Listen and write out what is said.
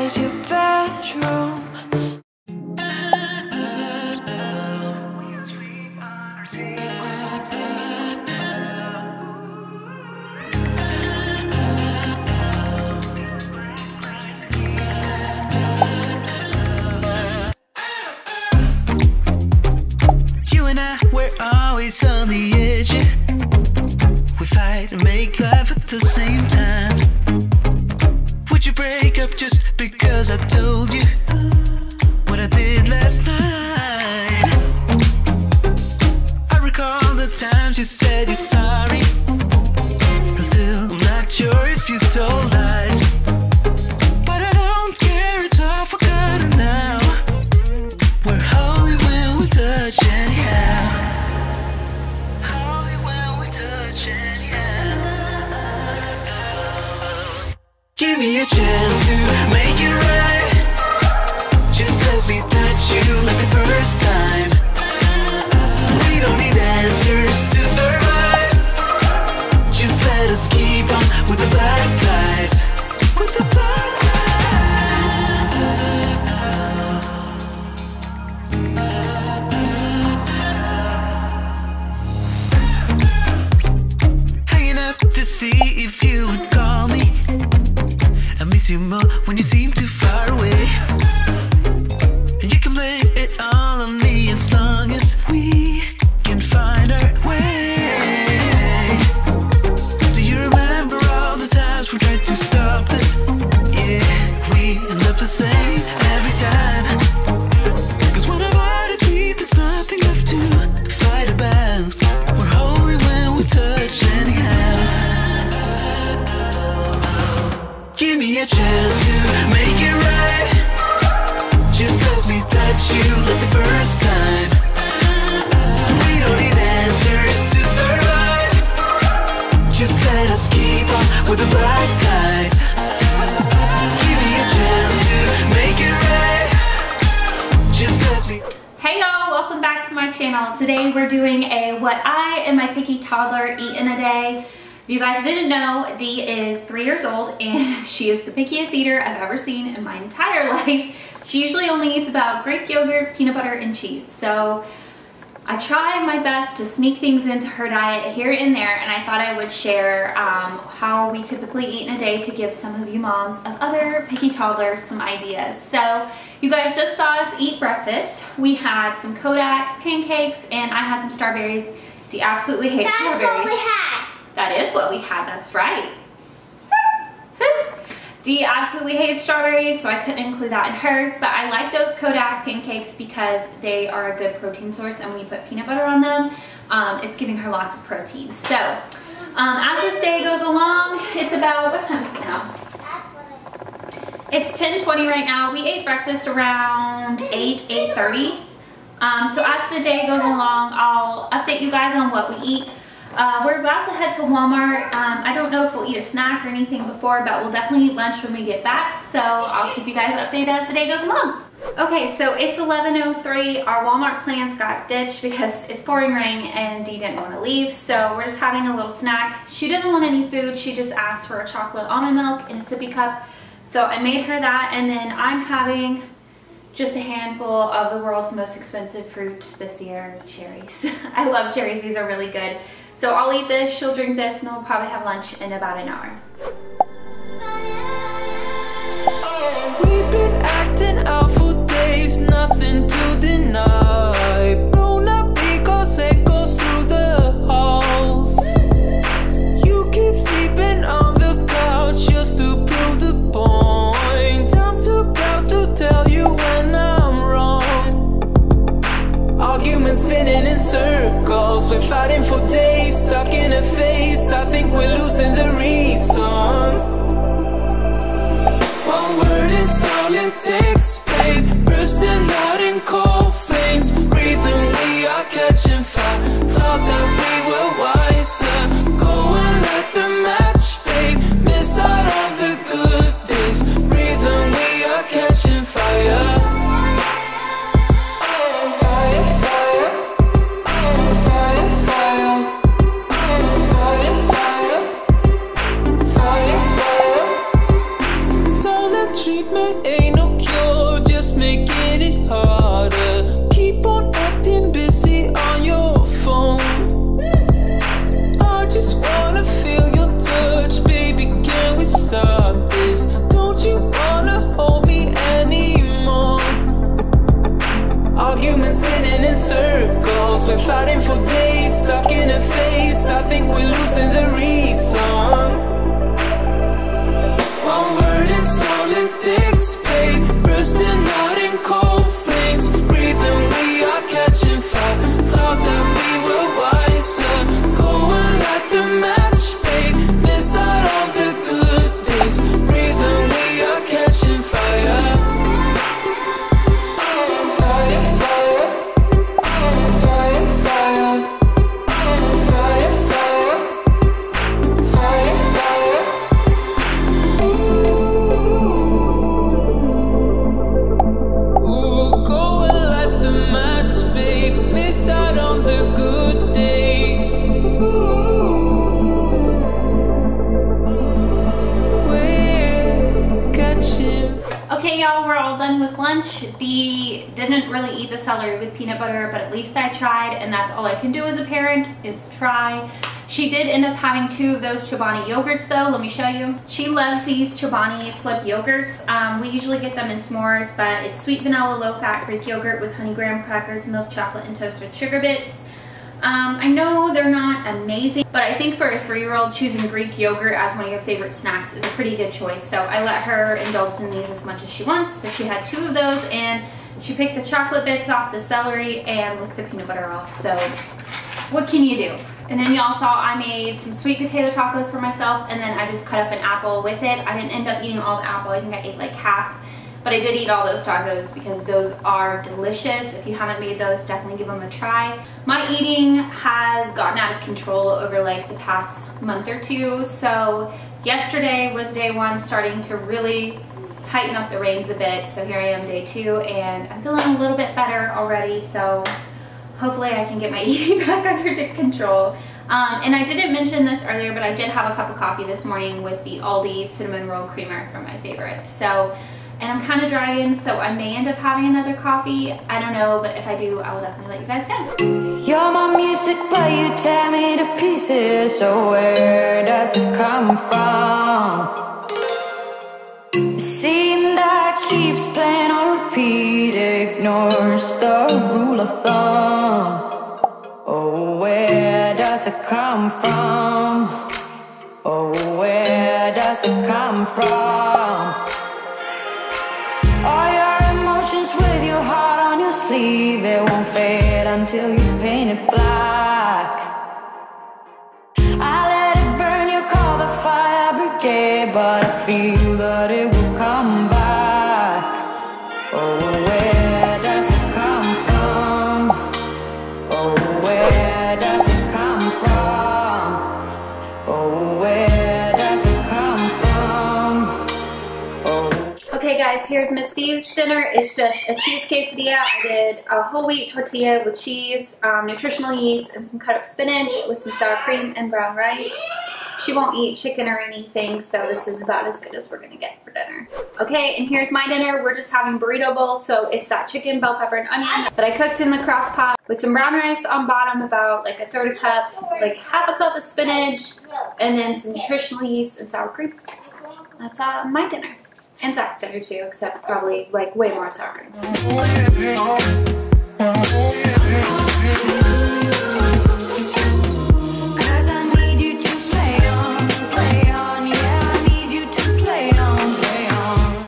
is your bedroom. You and I, we're always on the edge. We fight and make love at the same time. Would you break up just because I told you what I did last night? I recall the times you said you're sorry. I'm still not sure if you told lies, but I don't care, it's all forgotten now. We're holy when we touch anyhow. Holy when we touch anyhow. Give me a chance to make it right. Just let me touch you like the first time. We don't need answers to survive. Just let us keep on with the black guys. With the black guys. Hanging up to see if you would call me. I miss you more when you seem too far away. And you can blame it all on me as long as we can find our way. Do you remember all the times we tried to stop this? Yeah, we end up the same every time. Cause when our bodies meet, there's nothing left to fight about. We're holy when we touch anyhow. Give me a chance to make it right. Just let me touch you like the first time. We don't need answers to survive. Just let us keep on with the black guys. Give me a chance to make it right. Just let me. Hey y'all, welcome back to my channel. Today we're doing a what I and my picky toddler eat in a day. If you guys didn't know, Dee is 3 years old and she is the pickiest eater I've ever seen in my entire life. She usually only eats about Greek yogurt, peanut butter, and cheese. So I try my best to sneak things into her diet here and there, and I thought I would share how we typically eat in a day to give some of you moms of other picky toddlers some ideas. So you guys just saw us eat breakfast. We had some Kodak pancakes and I had some strawberries. Dee absolutely hates strawberries. That's what we had. That is what we had, that's right. Dee absolutely hates strawberries, so I couldn't include that in hers, but I like those Kodak pancakes because they are a good protein source, and when you put peanut butter on them, it's giving her lots of protein. So, as this day goes along, it's about, what time is it now? It's 10:20 right now. We ate breakfast around 8:30. So as the day goes along, I'll update you guys on what we eat. We're about to head to Walmart. I don't know if we'll eat a snack or anything before, but we'll definitely eat lunch when we get back. So I'll keep you guys updated as the day goes along. Okay, so it's 11:03. Our Walmart plans got ditched because it's pouring rain and Dee didn't want to leave. So we're just having a little snack. She doesn't want any food. She just asked for a chocolate almond milk in a sippy cup. So I made her that, and then I'm having just a handful of the world's most expensive fruit this year, cherries. I love cherries, these are really good. So I'll eat this, she'll drink this, and then we'll probably have lunch in about an hour. We've been acting out for days, nothing to deny. Blown up because it goes through the halls. You keep sleeping on the couch just to prove the point. I'm too proud to tell you when I'm wrong. Arguments spinning in circles, we're fighting for days, stuck in a phase. I think we're losing the reason. One word is all it takes, babe. Bursting out in cold flames. Breathing, we are catching fire. Thought that we were wiser. Go and light the match, babe. Miss out on the good days. Breathing, we are catching fire. Fire, fire. Fire, fire. Fire, fire. Fire, fire. Silent treatment. lunch. Dee didn't really eat the celery with peanut butter, but at least I tried, and that's all I can do as a parent is try. She did end up having 2 of those Chobani yogurts though. Let me show you. She loves these Chobani flip yogurts. We usually get them in s'mores, but it's sweet vanilla, low-fat Greek yogurt with honey graham crackers, milk chocolate, and toasted sugar bits. I know they're not amazing, but I think for a 3-year-old, choosing Greek yogurt as one of your favorite snacks is a pretty good choice. So I let her indulge in these as much as she wants. So she had 2 of those, and she picked the chocolate bits off the celery and licked the peanut butter off. So what can you do? And then y'all saw I made some sweet potato tacos for myself, and then I just cut up an apple with it. I didn't end up eating all the apple. I think I ate like half. But I did eat all those tacos because those are delicious. If you haven't made those, definitely give them a try. My eating has gotten out of control over like the past month or 2. So yesterday was day 1, starting to really tighten up the reins a bit. So here I am, day 2, and I'm feeling a little bit better already. So hopefully I can get my eating back under control. And I didn't mention this earlier, but I did have a cup of coffee this morning with the Aldi cinnamon roll creamer from my favorites. So, and I'm kind of dragging, so I may end up having another coffee. I don't know, but if I do, I will definitely let you guys know. You're my music, but you tear me to pieces. So where does it come from? The scene that keeps playing on repeat ignores the rule of thumb. Oh, where does it come from? Oh, where does it come from? All your emotions with your heart on your sleeve, it won't fade until you paint it black. I let it burn, you call the fire brigade, but I feel that it will come back. Oh, where does it come from? Oh, where does it come from? Oh, where does it come from? Oh. Okay guys, here's Miss Steve's dinner. It's just a cheese quesadilla. I did a whole wheat tortilla with cheese, nutritional yeast, and some cut up spinach with some sour cream and brown rice. She won't eat chicken or anything, so this is about as good as we're gonna get for dinner. Okay, and here's my dinner. We're just having burrito bowls, so it's that chicken, bell pepper, and onion that I cooked in the crock pot with some brown rice on bottom, about like a 1/3 cup, like half a cup of spinach, and then some nutritional yeast and sour cream. That's my dinner. And Zach's dinner too, except probably like way more sour cream.